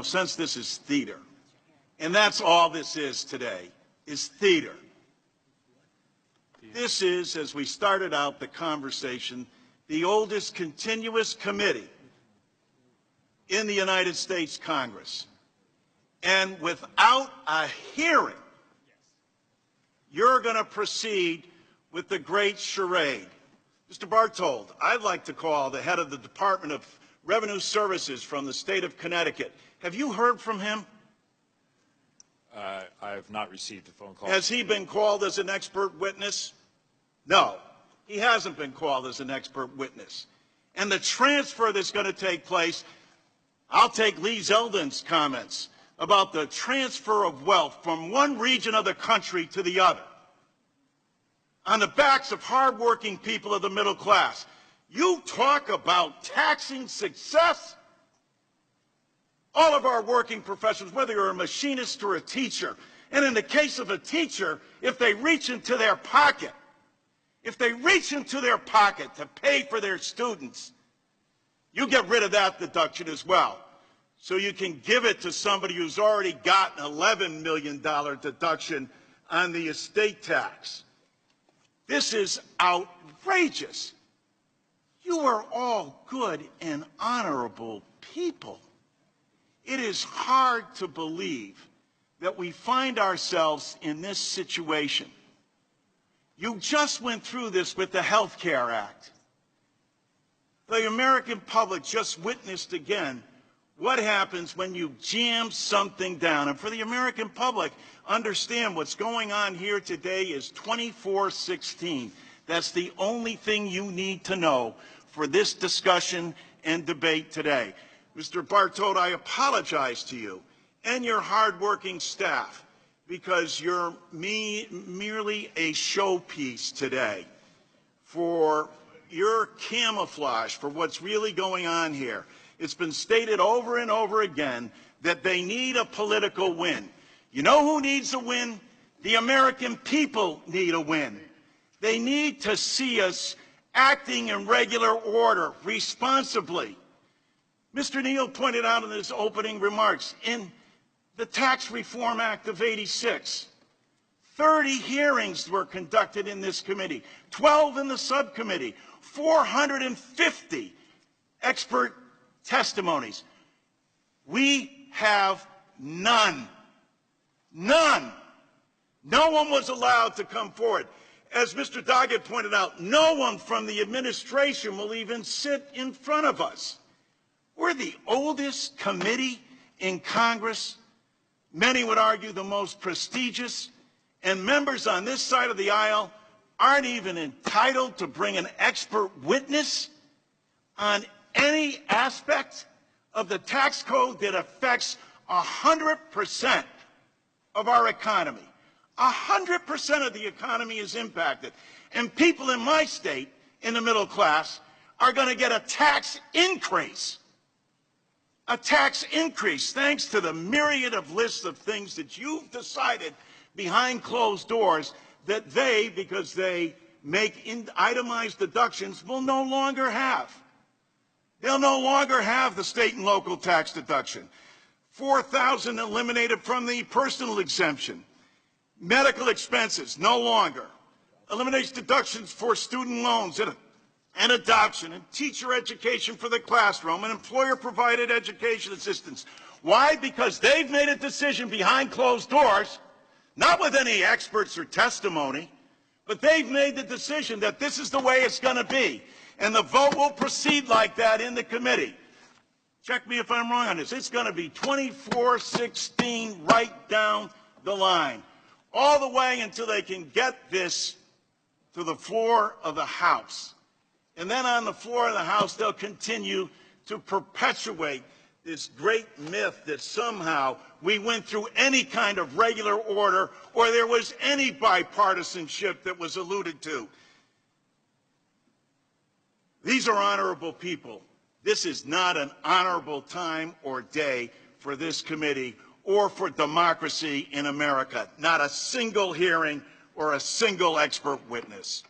since this is theater, and that's all this is today, is theater. This is, as we started out the conversation, the oldest continuous committee in the United States Congress. And without a hearing, you're going to proceed with the great charade. Mr. Bartold, I'd like to call the head of the Department of Revenue Services from the state of Connecticut. Have you heard from him? I have not received a phone call. Has he been called as an expert witness? No, he hasn't been called as an expert witness. And the transfer that's going to take place, I'll take Lee Zeldin's comments about the transfer of wealth from one region of the country to the other on the backs of hardworking people of the middle class. You talk about taxing success? All of our working professionals, whether you're a machinist or a teacher, and in the case of a teacher, if they reach into their pocket, to pay for their students, you get rid of that deduction as well. So you can give it to somebody who's already got an $11 million deduction on the estate tax. This is outrageous. You are all good and honorable people. It is hard to believe that we find ourselves in this situation. You just went through this with the Health Care Act. The American public just witnessed again what happens when you jam something down. And for the American public, understand what's going on here today is 24/16. That's the only thing you need to know for this discussion and debate today. Mr. Bartold, I apologize to you and your hardworking staff because you're merely a showpiece today for your camouflage for what's really going on here. It's been stated over and over again that they need a political win. You know who needs a win? The American people need a win. They need to see us acting in regular order, responsibly. Mr. Neal pointed out in his opening remarks, in the Tax Reform Act of '86, 30 hearings were conducted in this committee, 12 in the subcommittee, 450 expert testimonies. We have none. None. No one was allowed to come forward. As Mr. Doggett pointed out, no one from the administration will even sit in front of us. We're the oldest committee in Congress. Many would argue the most prestigious. And members on this side of the aisle aren't even entitled to bring an expert witness on any aspect of the tax code that affects 100% of our economy. 100% of the economy is impacted. And people in my state, in the middle class, are going to get a tax increase. A tax increase thanks to the myriad of lists of things that you've decided behind closed doors that they, because they make itemized deductions, will no longer have. They'll no longer have the state and local tax deduction. 4,000 eliminated from the personal exemption. Medical expenses, no longer. Eliminates deductions for student loans and adoption and teacher education for the classroom and employer-provided education assistance. Why? Because they've made a decision behind closed doors, not with any experts or testimony, but they've made the decision that this is the way it's going to be. And the vote will proceed like that in the committee. Check me if I'm wrong on this. It's going to be 24/16 right down the line, all the way until they can get this to the floor of the House. And then on the floor of the House, they'll continue to perpetuate this great myth that somehow we went through any kind of regular order or there was any bipartisanship that was alluded to. These are honorable people. This is not an honorable time or day for this committee or for democracy in America. Not a single hearing or a single expert witness.